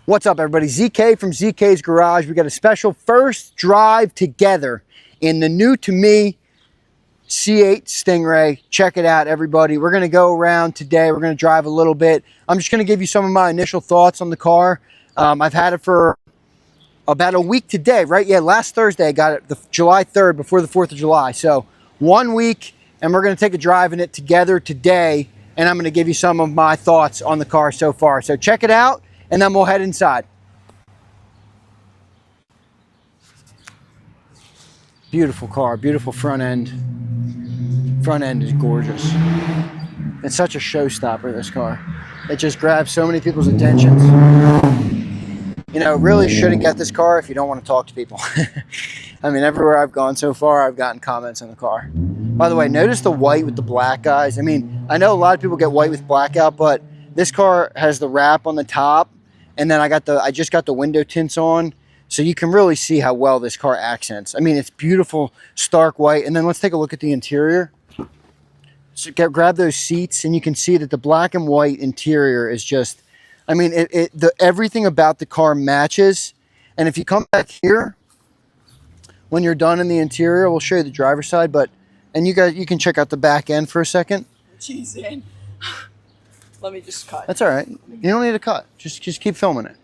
What's up, everybody? ZK from ZK's Garage. We got a special first drive together in the new to me C8 Stingray. Check it out, everybody. We're going to go around today. We're going to drive a little bit. I'm just going to give you some of my initial thoughts on the car. I've had it for about a week today, right? Yeah, last Thursday I got it, the July 3rd, before the 4th of July. So 1 week, and we're going to take a drive in it together today, and I'm going to give you some of my thoughts on the car so far. So check it out, and then we'll head inside. Beautiful car, beautiful front end. Front end is gorgeous. It's such a showstopper, this car. It just grabs so many people's attentions. You know, really shouldn't get this car if you don't want to talk to people. I mean, everywhere I've gone so far, I've gotten comments on the car. By the way, notice the white with the black, guys. I mean, I know a lot of people get white with blackout, but this car has the wrap on the top, and then I just got the window tints on, so you can really see how well this car accents. I mean, it's beautiful, stark white. And then let's take a look at the interior. So grab those seats, and you can see that the black and white interior is just, I mean, everything about the car matches. And if you come back here, when you're done in the interior, we'll show you the driver's side, and you guys, you can check out the back end for a second. Jeez, in. Let me just cut. That's all right. You don't need to cut. Just keep filming it.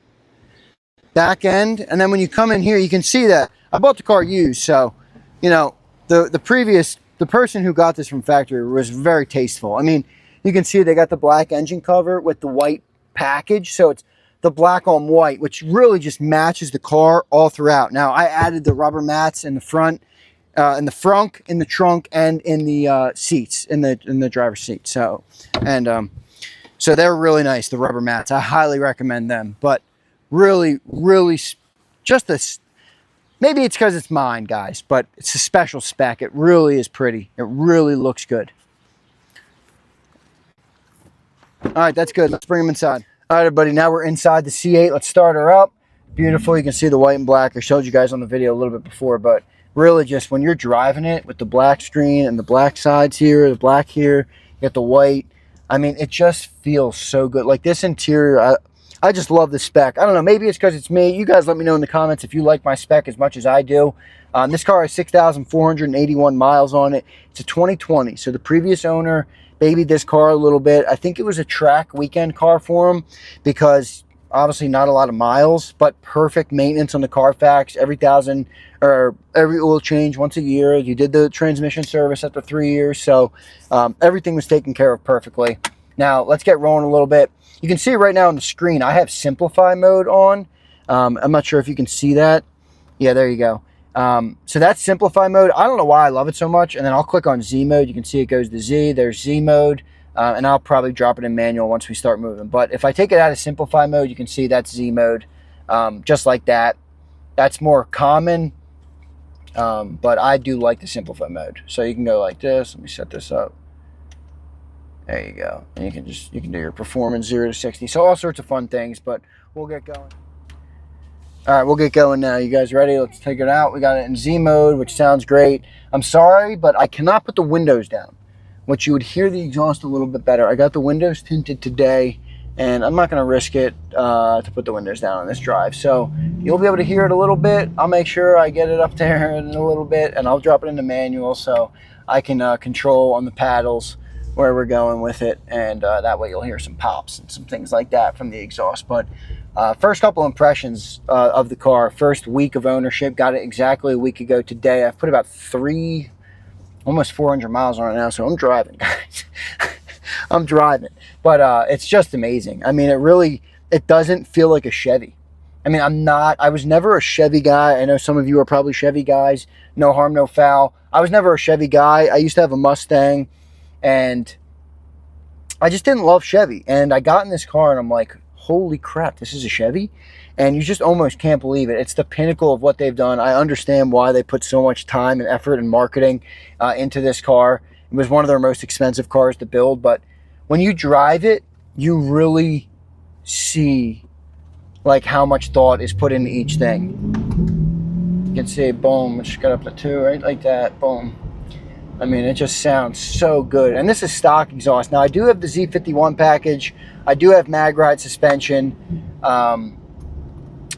Back end, and then when you come in here, you can see that I bought the car used. So, you know, the person who got this from factory was very tasteful. I mean, you can see they got the black engine cover with the white package, so it's the black on white, which really just matches the car all throughout. Now, I added the rubber mats in the front, in the frunk, in the trunk, and in the seats, in the driver's seat. So, and so they're really nice, the rubber mats. I highly recommend them. But really, just this. Maybe it's because it's mine, guys, but it's a special spec. It really is pretty. It really looks good. All right, that's good. Let's bring them inside. All right, everybody, now we're inside the C8. Let's start her up. Beautiful. You can see the white and black. I showed you guys on the video a little bit before, but really just when you're driving it with the black screen and the black sides here, the black here, you got the white. I mean, it just feels so good. Like this interior, I just love the spec. I don't know, maybe it's because it's me. You guys let me know in the comments if you like my spec as much as I do. This car has 6,481 miles on it. It's a 2020, so the previous owner babied this car a little bit. I think it was a track weekend car for him because obviously not a lot of miles, but perfect maintenance on the Carfax. Every oil change once a year. You did the transmission service after 3 years, so everything was taken care of perfectly. Now let's get rolling a little bit. You can see right now on the screen I have simplify mode on. I'm not sure if you can see that. Yeah, there you go. So that's simplify mode. I don't know why I love it so much. And then I'll click on Z mode. You can see it goes to Z. There's Z mode. And I'll probably drop it in manual once we start moving. But if I take it out of simplify mode, you can see that's Z mode. Just like that. That's more common. But I do like the simplify mode. So you can go like this. Let me set this up. There you go. And you can do your performance 0 to 60. So all sorts of fun things, but we'll get going. All right, we'll get going now. You guys ready? Let's take it out. We got it in Z mode, which sounds great. I'm sorry, but I cannot put the windows down, which you would hear the exhaust a little bit better. I got the windows tinted today, and I'm not going to risk it to put the windows down on this drive. So you'll be able to hear it a little bit. I'll make sure I get it up there in a little bit, and I'll drop it into manual so I can control on the paddles where we're going with it, and that way you'll hear some pops and some things like that from the exhaust. But first couple impressions of the car, first week of ownership, got it exactly a week ago today. I've put about almost 400 miles on it now, so I'm driving, guys. I'm driving, but it's just amazing. I mean, it doesn't feel like a Chevy. I mean, I was never a Chevy guy. I know some of you are probably Chevy guys. No harm, no foul. I was never a Chevy guy. I used to have a Mustang, and I just didn't love Chevy. And I got in this car and I'm like, holy crap, this is a Chevy? And you just almost can't believe it. It's the pinnacle of what they've done. I understand why they put so much time and effort and marketing into this car. It was one of their most expensive cars to build, but when you drive it, you really see like how much thought is put into each thing. You can see, boom, it's got up to 2, right? Like that, boom. I mean, it just sounds so good. And this is stock exhaust. Now, I do have the Z51 package. I do have mag ride suspension.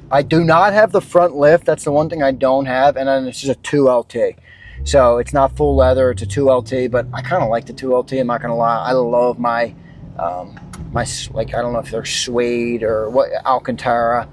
I do not have the front lift. That's the one thing I don't have. And then it's just a 2LT. So it's not full leather. It's a 2LT, but I kind of like the 2LT. I'm not going to lie. I love my, like, I don't know if they're suede or what, Alcantara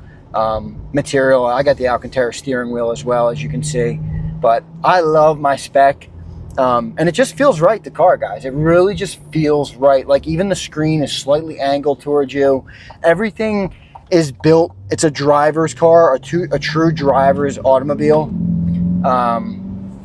material. I got the Alcantara steering wheel as well, as you can see. But I love my spec. And it just feels right, the car, guys. It really just feels right. Like, even the screen is slightly angled towards you. Everything is built. It's a driver's car, a true driver's automobile.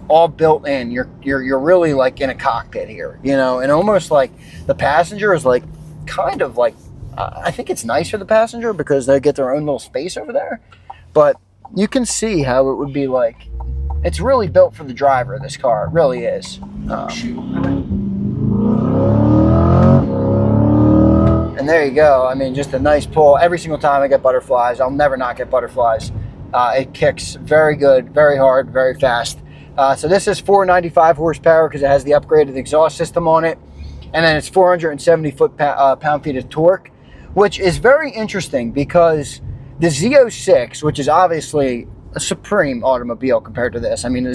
All built in. You're really like in a cockpit here, you know, and almost like the passenger is like kind of like, I think it's nice for the passenger because they get their own little space over there. But you can see how it would be like. It's really built for the driver, this car. It really is. And there you go. I mean, just a nice pull. Every single time I get butterflies, I'll never not get butterflies. It kicks very good, very hard, very fast. So this is 495 horsepower because it has the upgraded exhaust system on it. And then it's 470 pound-feet of torque, which is very interesting because the Z06, which is obviously a supreme automobile compared to this. I mean, I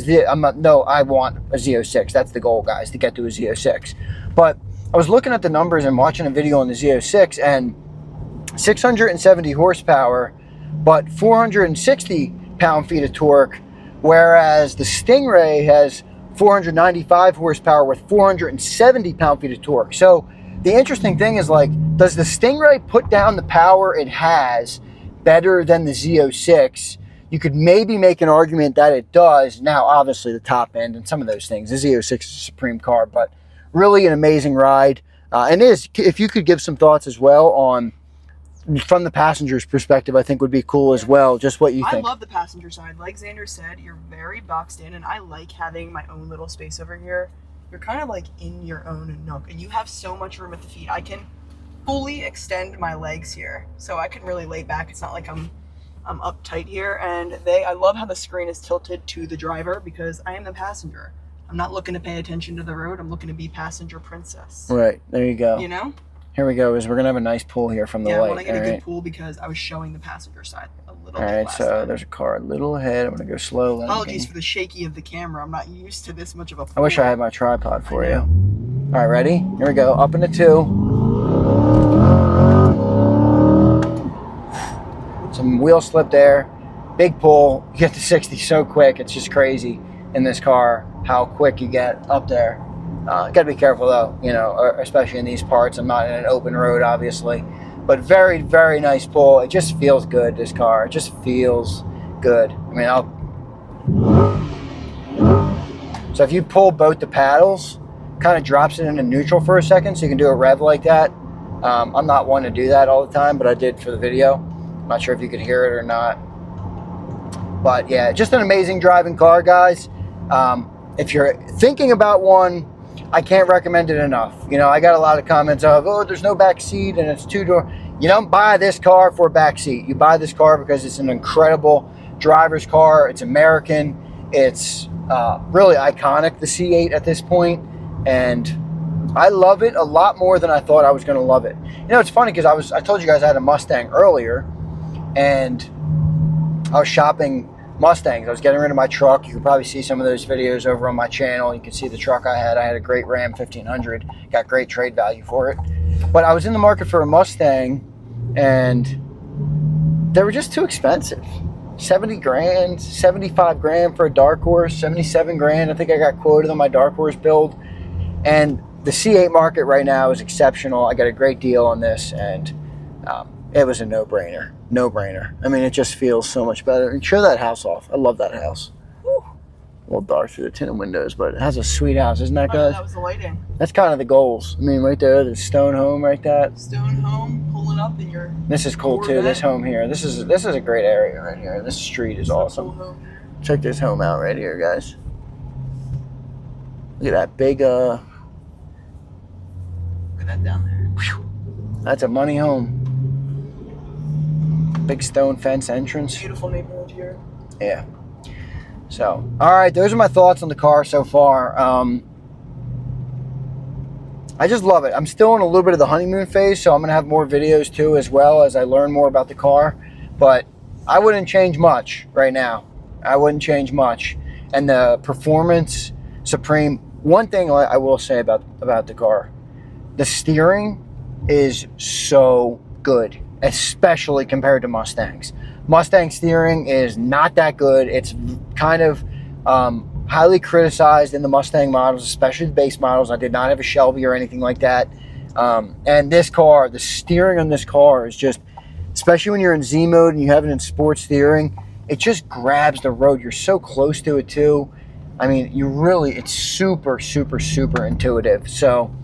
want a Z06. That's the goal, guys, to get to a Z06. But I was looking at the numbers and watching a video on the Z06, and 670 horsepower, but 460 pound-feet of torque, whereas the Stingray has 495 horsepower with 470 pound-feet of torque. So the interesting thing is, like, does the Stingray put down the power it has better than the Z06? You could maybe make an argument that it does. Now, obviously, the top end and some of those things. The Z06 is a supreme car, but really an amazing ride. And if you could give some thoughts as well on, from the passenger's perspective, I think would be cool as well. Just what you think. I love the passenger side. Like Zander said, you're very boxed in, and I like having my own little space over here. You're kind of like in your own nook, and you have so much room at the feet. I can fully extend my legs here, so I can really lay back. It's not like I'm uptight here, and I love how the screen is tilted to the driver because I am the passenger. I'm not looking to pay attention to the road. I'm looking to be passenger princess. Right, there you go. You know? Here we go. We're going to have a nice pull here from the light. Yeah, I want to get a good pull because I was showing the passenger side a little bit last time. There's a car a little ahead. I'm going to go slow. Apologies for the shaky of the camera. I'm not used to this much of a pull. I wish I had my tripod for you. All right, ready? Here we go. Up into 2. Some wheel slip there. Big pull. You get to 60 so quick. It's just crazy in this car how quick you get up there. Got to be careful though, you know, especially in these parts. I'm not in an open road, obviously, but very, very nice pull. It just feels good, this car. It just feels good. I mean, so if you pull both the paddles, kind of drops it into neutral for a second, so you can do a rev like that. I'm not one to do that all the time, but I did for the video. I'm not sure if you could hear it or not. But yeah, just an amazing driving car, guys. If you're thinking about one, I can't recommend it enough. You know, I got a lot of comments of, oh, there's no back seat and it's 2-door. You don't buy this car for a back seat. You buy this car because it's an incredible driver's car. It's American. It's really iconic, the C8 at this point. And I love it a lot more than I thought I was going to love it. You know, it's funny because I told you guys I had a Mustang earlier, and I was shopping Mustangs. I was getting rid of my truck. You can probably see some of those videos over on my channel. You can see the truck I had. I had a great Ram 1500. Got great trade value for it. But I was in the market for a Mustang, and they were just too expensive. 70 grand, 75 grand for a Dark Horse, 77 grand. I think I got quoted on my Dark Horse build. And the C8 market right now is exceptional. I got a great deal on this, and it was a no-brainer. No-brainer. I mean, it just feels so much better. And show that house off. I love that house. Whew. A little dark through the tinted windows, but it has a sweet house, isn't that, guys? That was the lighting. That's kind of the goals. I mean, right there, the stone home, right that. Stone home, pulling up in your. This is cool Corvette. Too. This home here. This is a great area right here. This street is awesome. Cool. Check this home out right here, guys. Look at that big Look at that down there. Whew. That's a money home. Big stone fence entrance. Beautiful neighborhood here. Yeah. So, all right, those are my thoughts on the car so far. I just love it. I'm still in a little bit of the honeymoon phase, so I'm going to have more videos too as well as I learn more about the car. But I wouldn't change much right now. I wouldn't change much. And the performance, supreme. One thing I will say about the car, the steering is so good, especially compared to Mustangs. Mustang steering is not that good. It's kind of highly criticized in the Mustang models, especially the base models. I did not have a Shelby or anything like that. And this car, the steering on this car is just, especially when you're in Z mode and you have it in sports steering, it just grabs the road. You're so close to it too. I mean, it's super, super, super intuitive. So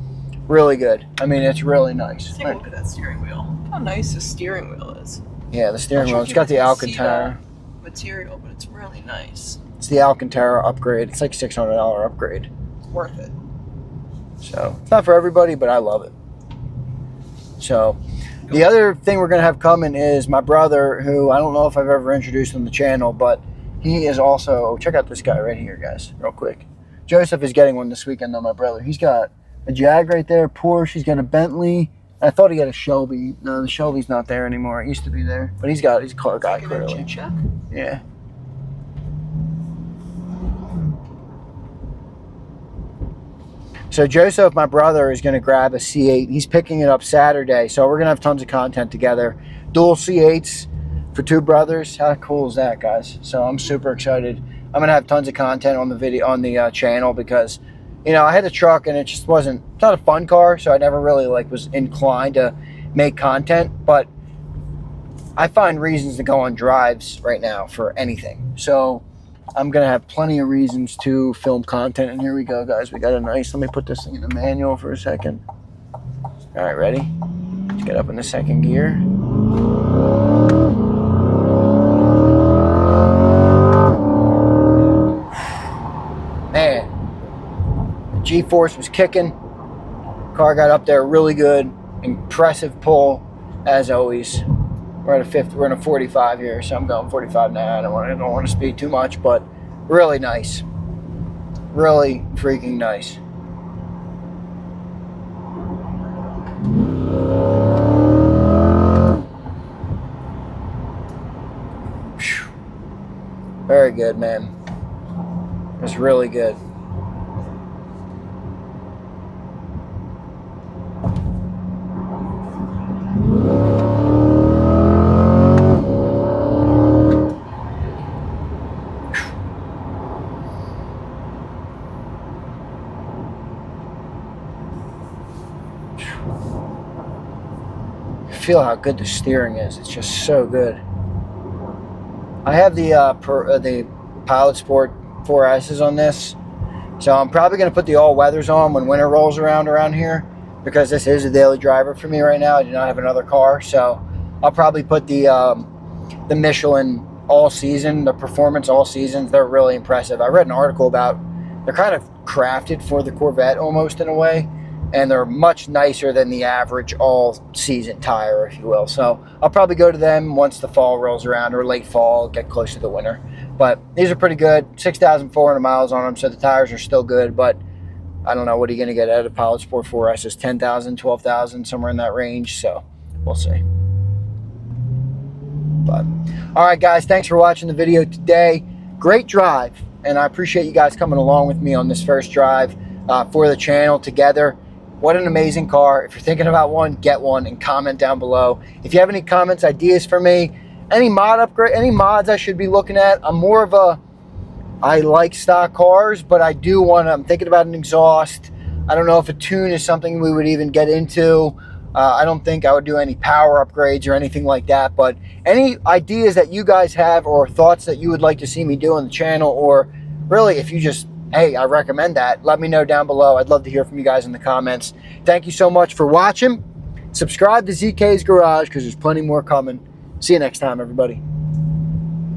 really good. I mean, it's really nice. Take a look at that steering wheel. Look how nice the steering wheel is. Yeah, the steering wheel. It's got the Alcantara material, but it's really nice. It's the Alcantara upgrade. It's like $600 upgrade. It's worth it. So it's not for everybody, but I love it. So the other thing we're going to have coming is my brother, who I don't know if I've ever introduced on the channel, but he is also, check out this guy right here, guys, real quick. Joseph is getting one this weekend, though, my brother. He's got a Jag right there, Porsche. He's got a Bentley. I thought he had a Shelby. No, the Shelby's not there anymore. It used to be there. But he's a car guy, clearly. Yeah. So Joseph, my brother, is going to grab a C8. He's picking it up Saturday. So we're going to have tons of content together. Dual C8s for two brothers. How cool is that, guys? So I'm super excited. I'm going to have tons of content on the video, on the channel, because you know, I had a truck and it just wasn't, it's not a fun car, so I never really was inclined to make content, but I find reasons to go on drives right now for anything. So I'm going to have plenty of reasons to film content, and here we go, guys. We got a nice, let me put this thing in the manual for a second. All right, ready? Let's get up in the second gear. Man. G-force was kicking. Car got up there really good. Impressive pull, as always. We're in a 45 here, so I'm going 45 now. I don't want to speed too much, but really nice. Really freaking nice. Very good, man. It's really good. Feel how good the steering is. It's just so good. I have the Pilot Sport 4S's on this, so I'm probably going to put the all-weathers on when winter rolls around here, because this is a daily driver for me right now. I do not have another car, so I'll probably put the Michelin all season, the performance all seasons. They're really impressive. I read an article about, they're kind of crafted for the Corvette almost in a way, and they're much nicer than the average all-season tire, if you will. So I'll probably go to them once the fall rolls around, or late fall, get close to the winter. But these are pretty good. 6,400 miles on them, so the tires are still good. But I don't know, what are you going to get out of Pilot Sport 4S? It's 10,000, 12,000, somewhere in that range. So we'll see. But all right, guys, thanks for watching the video today. Great drive, and I appreciate you guys coming along with me on this first drive for the channel together. What an amazing car. If you're thinking about one, get one, and comment down below. If you have any comments, ideas for me, any mod upgrade, any mods I should be looking at. I'm more of a, I like stock cars, but I do want to, I'm thinking about an exhaust. I don't know if a tune is something we would even get into. I don't think I would do any power upgrades or anything like that, but any ideas that you guys have or thoughts that you would like to see me do on the channel, or really if you just, hey, I recommend that, let me know down below. I'd love to hear from you guys in the comments. Thank you so much for watching. Subscribe to ZK's Garage, because there's plenty more coming. See you next time, everybody.